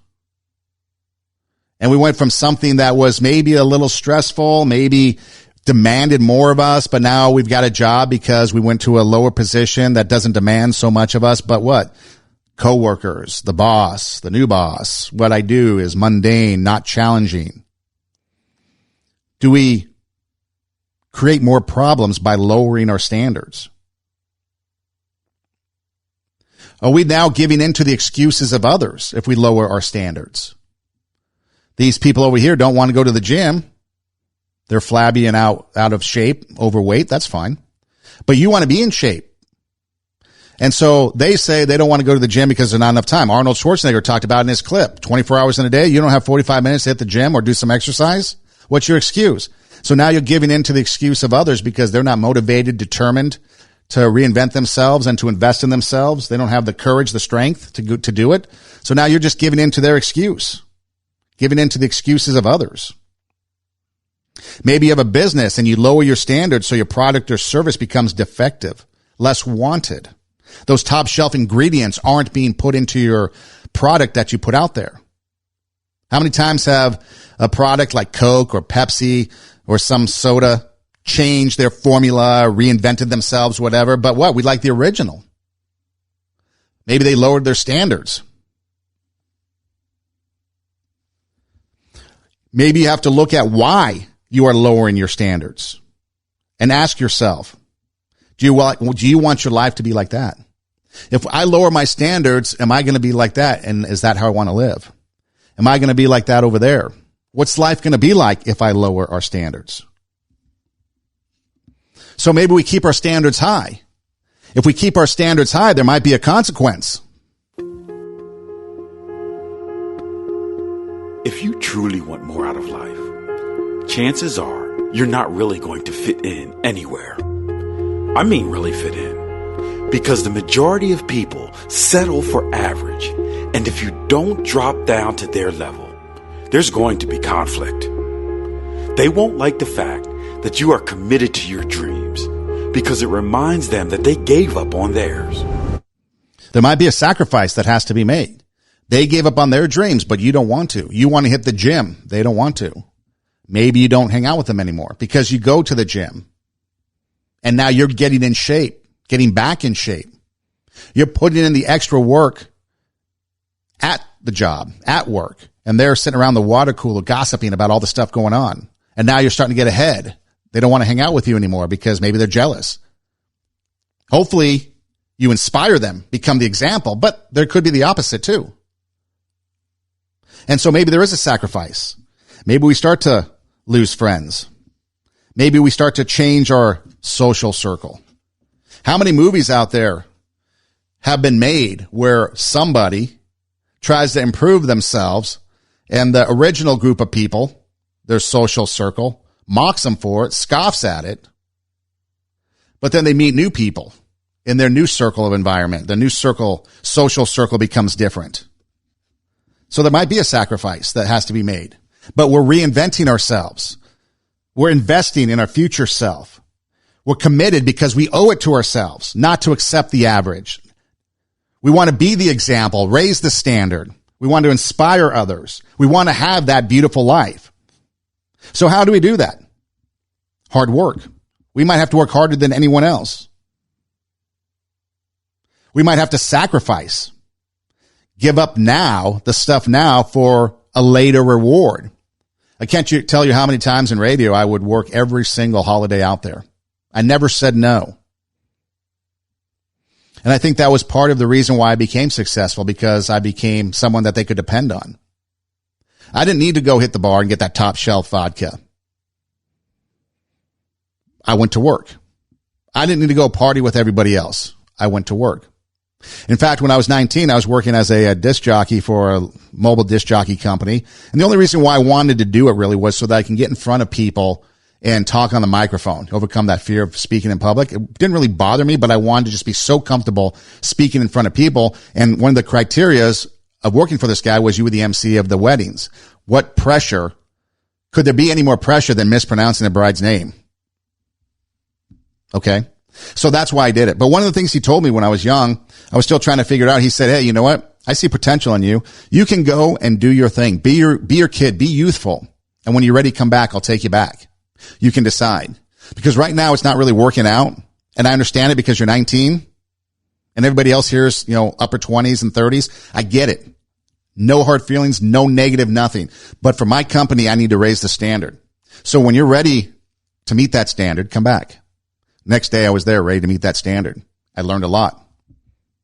And we went from something that was maybe a little stressful, maybe demanded more of us, but now we've got a job because we went to a lower position that doesn't demand so much of us. But what? Coworkers, the boss, the new boss. What I do is mundane, not challenging. Do we create more problems by lowering our standards? Are we now giving in to the excuses of others if we lower our standards? These people over here don't want to go to the gym. They're flabby and out of shape, overweight. That's fine. But you want to be in shape. And so they say they don't want to go to the gym because there's not enough time. Arnold Schwarzenegger talked about in his clip, 24 hours in a day. You don't have 45 minutes to hit the gym or do some exercise. What's your excuse? So now you're giving in to the excuse of others because they're not motivated, determined to reinvent themselves and to invest in themselves. They don't have the courage, the strength to do it. So now you're just giving in to their excuse, giving in to the excuses of others. Maybe you have a business and you lower your standards so your product or service becomes defective, less wanted. Those top shelf ingredients aren't being put into your product that you put out there. How many times have a product like Coke or Pepsi or some soda changed their formula, reinvented themselves, whatever? But what? We like the original. Maybe they lowered their standards. Maybe you have to look at why you are lowering your standards and ask yourself, do you want your life to be like that? If I lower my standards, am I going to be like that? And is that how I want to live? Am I going to be like that over there? What's life going to be like if I lower our standards? So maybe we keep our standards high. If we keep our standards high, there might be a consequence. If you truly want more out of life, chances are you're not really going to fit in anywhere. I mean really fit in. Because the majority of people settle for average. And if you don't drop down to their level, there's going to be conflict. They won't like the fact that you are committed to your dreams because it reminds them that they gave up on theirs. There might be a sacrifice that has to be made. They gave up on their dreams, but you don't want to. You want to hit the gym. They don't want to. Maybe you don't hang out with them anymore because you go to the gym and now you're getting in shape, getting back in shape. You're putting in the extra work at the job, at work, and they're sitting around the water cooler gossiping about all the stuff going on. And now you're starting to get ahead. They don't want to hang out with you anymore because maybe they're jealous. Hopefully you inspire them, become the example, but there could be the opposite too. And so maybe there is a sacrifice. Maybe we start to lose friends. Maybe we start to change our social circle. How many movies out there have been made where somebody tries to improve themselves and the original group of people, their social circle, mocks them for it, scoffs at it, but then they meet new people in their new circle of environment. The new social circle becomes different. So there might be a sacrifice that has to be made, but we're reinventing ourselves. We're investing in our future self. We're committed because we owe it to ourselves not to accept the average. We want to be the example, raise the standard. We want to inspire others. We want to have that beautiful life. So how do we do that? Hard work. We might have to work harder than anyone else. We might have to sacrifice. Give up now, the stuff now, for a later reward. I can't tell you how many times in radio I would work every single holiday out there. I never said no. And I think that was part of the reason why I became successful, because I became someone that they could depend on. I didn't need to go hit the bar and get that top shelf vodka. I went to work. I didn't need to go party with everybody else. I went to work. In fact, when I was 19, I was working as a disc jockey for a mobile disc jockey company. And the only reason why I wanted to do it really was so that I can get in front of people and talk on the microphone, overcome that fear of speaking in public. It didn't really bother me, but I wanted to just be so comfortable speaking in front of people. And one of the criterias of working for this guy was you were the MC of the weddings. What pressure? Could there be any more pressure than mispronouncing a bride's name? Okay. So that's why I did it. But one of the things he told me when I was young, I was still trying to figure it out. He said, hey, you know what? I see potential in you. You can go and do your thing. Be your kid. Be youthful. And when you're ready to come back, I'll take you back. You can decide. Because right now it's not really working out. And I understand it because you're 19 and everybody else here is, upper 20s and 30s. I get it. No hard feelings, no negative, nothing. But for my company, I need to raise the standard. So when you're ready to meet that standard, come back. Next day I was there ready to meet that standard. I learned a lot,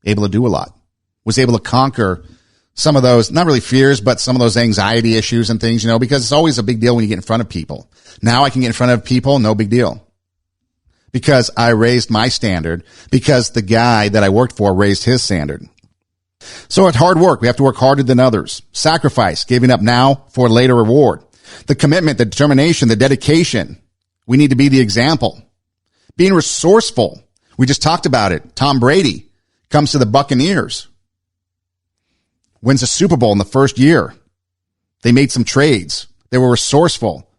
able to do a lot, was able to conquer some of those, not really fears, but some of those anxiety issues and things, because it's always a big deal when you get in front of people. Now I can get in front of people, no big deal. Because I raised my standard, because the guy that I worked for raised his standard. So it's hard work. We have to work harder than others. Sacrifice, giving up now for later reward. The commitment, the determination, the dedication. We need to be the example. Being resourceful. We just talked about it. Tom Brady comes to the Buccaneers. Wins a Super Bowl in the first year. They made some trades. They were resourceful.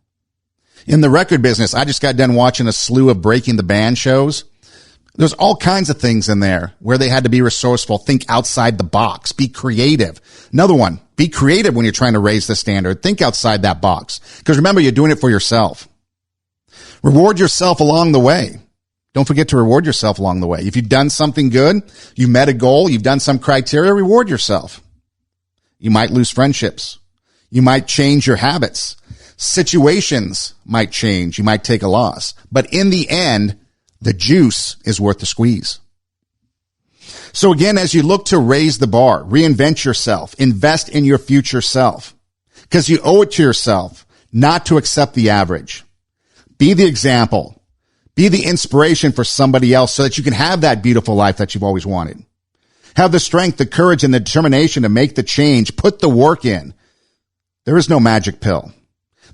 In the record business, I just got done watching a slew of Breaking the Band shows. There's all kinds of things in there where they had to be resourceful, think outside the box, be creative. Another one, be creative when you're trying to raise the standard. Think outside that box. Because remember, you're doing it for yourself. Reward yourself along the way. Don't forget to reward yourself along the way. If you've done something good, you met a goal, you've done some criteria, reward yourself. You might lose friendships. You might change your habits. Situations might change. You might take a loss. But in the end, the juice is worth the squeeze. So again, as you look to raise the bar, reinvent yourself, invest in your future self, because you owe it to yourself not to accept the average. Be the example. Be the inspiration for somebody else so that you can have that beautiful life that you've always wanted. Have the strength, the courage, and the determination to make the change. Put the work in. There is no magic pill.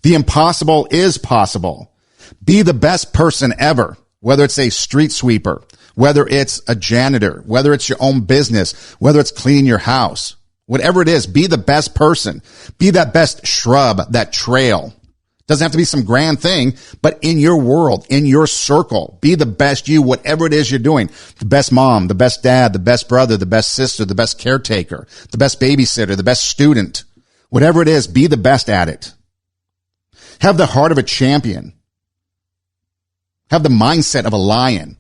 The impossible is possible. Be the best person ever, whether it's a street sweeper, whether it's a janitor, whether it's your own business, whether it's cleaning your house, whatever it is, be the best person. Be that best shrub, that trail. Doesn't have to be some grand thing, but in your world, in your circle, be the best you, whatever it is you're doing. The best mom, the best dad, the best brother, the best sister, the best caretaker, the best babysitter, the best student. Whatever it is, be the best at it. Have the heart of a champion. Have the mindset of a lion.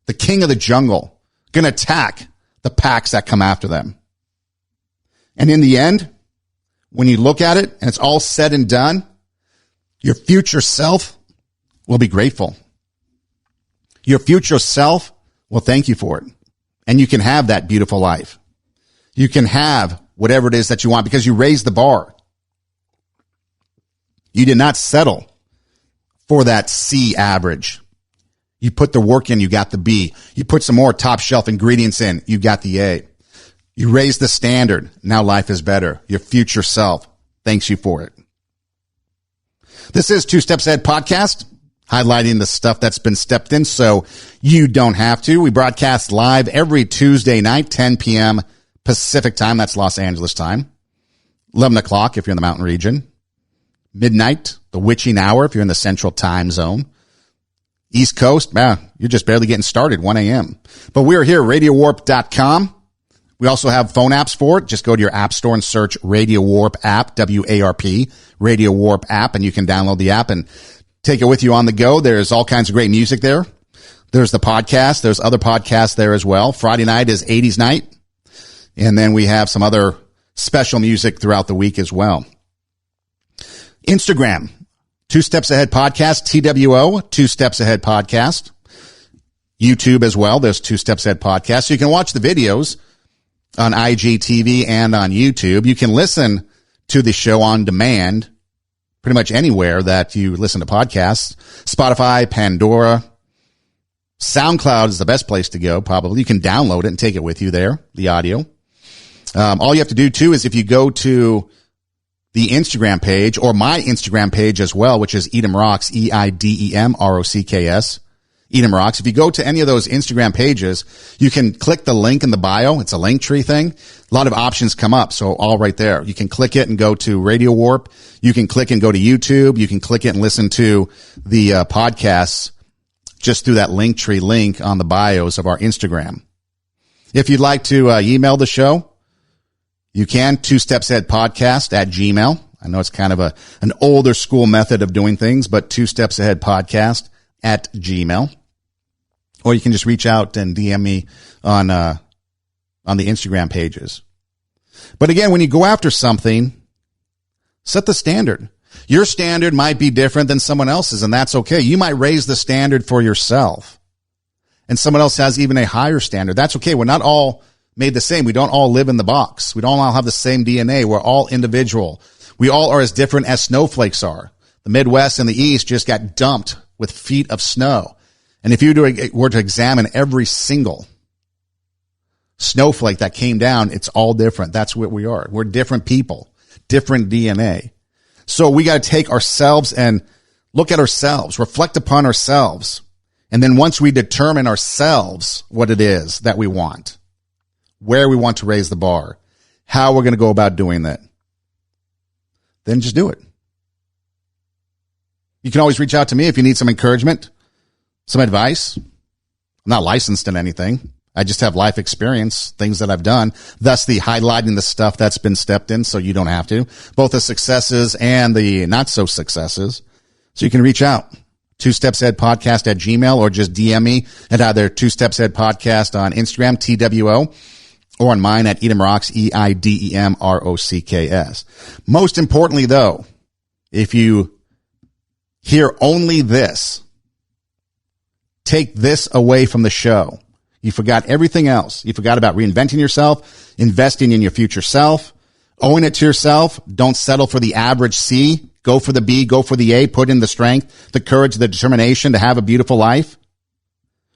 The king of the jungle. Gonna attack the packs that come after them. And in the end, when you look at it and it's all said and done, your future self will be grateful. Your future self will thank you for it. And you can have that beautiful life. You can have whatever it is that you want because you raised the bar. You did not settle for that C average. You put the work in, you got the B. You put some more top shelf ingredients in, you got the A. You raised the standard. Now life is better. Your future self thanks you for it. This is Two Steps Ahead Podcast, highlighting the stuff that's been stepped in so you don't have to. We broadcast live every Tuesday night, 10 p.m. Pacific time. That's Los Angeles time. 11 o'clock if you're in the mountain region. Midnight, the witching hour if you're in the central time zone. East Coast, you're just barely getting started, 1 a.m. But we're here, RadioWarp.com. We also have phone apps for it. Just go to your app store and search Radio Warp app, W-A-R-P, Radio Warp app, and you can download the app and take it with you on the go. There's all kinds of great music there. There's the podcast. There's other podcasts there as well. Friday night is 80s night. And then we have some other special music throughout the week as well. Instagram, Two Steps Ahead Podcast, TWO, Two Steps Ahead Podcast. YouTube as well. There's Two Steps Ahead Podcast. So you can watch the videos on IGTV and on YouTube. You can listen to the show on demand pretty much anywhere that you listen to podcasts. Spotify, Pandora, SoundCloud is the best place to go, probably. You can download it and take it with you there, the audio. All you have to do, too, is if you go to the Instagram page or my Instagram page as well, which is Edom Rocks, EIDEM-ROCKS, Edom Rocks. If you go to any of those Instagram pages, you can click the link in the bio. It's a link tree thing. A lot of options come up. So all right there. You can click it and go to Radio Warp. You can click and go to YouTube. You can click it and listen to the podcasts just through that Linktree link on the bios of our Instagram. If you'd like to email the show, you can, 2stepsaheadpodcast@gmail.com. I know it's kind of an older school method of doing things, but 2stepsaheadpodcast@gmail.com. Or you can just reach out and DM me on the Instagram pages. But again, when you go after something, set the standard. Your standard might be different than someone else's, and that's okay. You might raise the standard for yourself, and someone else has even a higher standard. That's okay. We're not all made the same. We don't all live in the box. We don't all have the same DNA. We're all individual. We all are as different as snowflakes are. The Midwest and the East just got dumped with feet of snow. And if you were to examine every single snowflake that came down, it's all different. That's what we are. We're different people, different DNA. So we got to take ourselves and look at ourselves, reflect upon ourselves. And then once we determine ourselves what it is that we want, where we want to raise the bar, how we're going to go about doing that, then just do it. You can always reach out to me if you need some encouragement, some advice. I'm not licensed in anything. I just have life experience, things that I've done, thus the highlighting the stuff that's been stepped in so you don't have to, both the successes and the not so successes. So you can reach out, 2stepsaheadpodcast@gmail.com, or just DM me at either 2stepsaheadpodcast on Instagram, TWO, or on mine at Edemrocks, EIDEMROCKS. Most importantly, though, if you hear only this, take this away from the show. You forgot everything else. You forgot about reinventing yourself, investing in your future self, owing it to yourself. Don't settle for the average C. Go for the B, go for the A, put in the strength, the courage, the determination to have a beautiful life.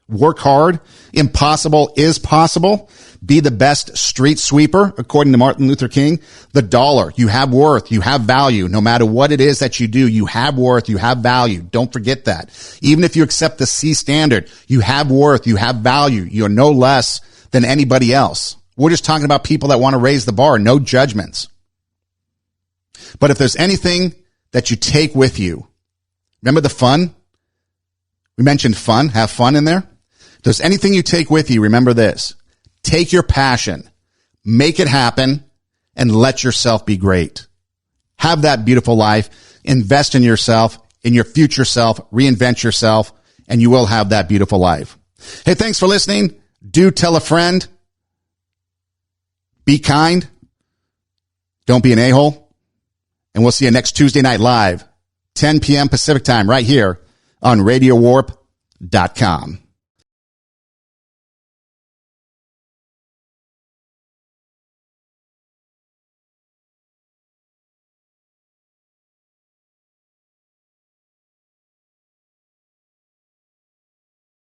Work hard. Impossible is possible. Be the best street sweeper, according to Martin Luther King. The dollar. You have worth. You have value. No matter what it is that you do, you have worth. You have value. Don't forget that. Even if you accept the C standard, you have worth. You have value. You're no less than anybody else. We're just talking about people that want to raise the bar. No judgments. But if there's anything that you take with you, remember the fun? We mentioned fun. Have fun in there. If there's anything you take with you, remember this. Take your passion, make it happen, and let yourself be great. Have that beautiful life. Invest in yourself, in your future self, reinvent yourself, and you will have that beautiful life. Hey, thanks for listening. Do tell a friend. Be kind. Don't be an a-hole. And we'll see you next Tuesday night live, 10 p.m. Pacific time, right here on RadioWarp.com.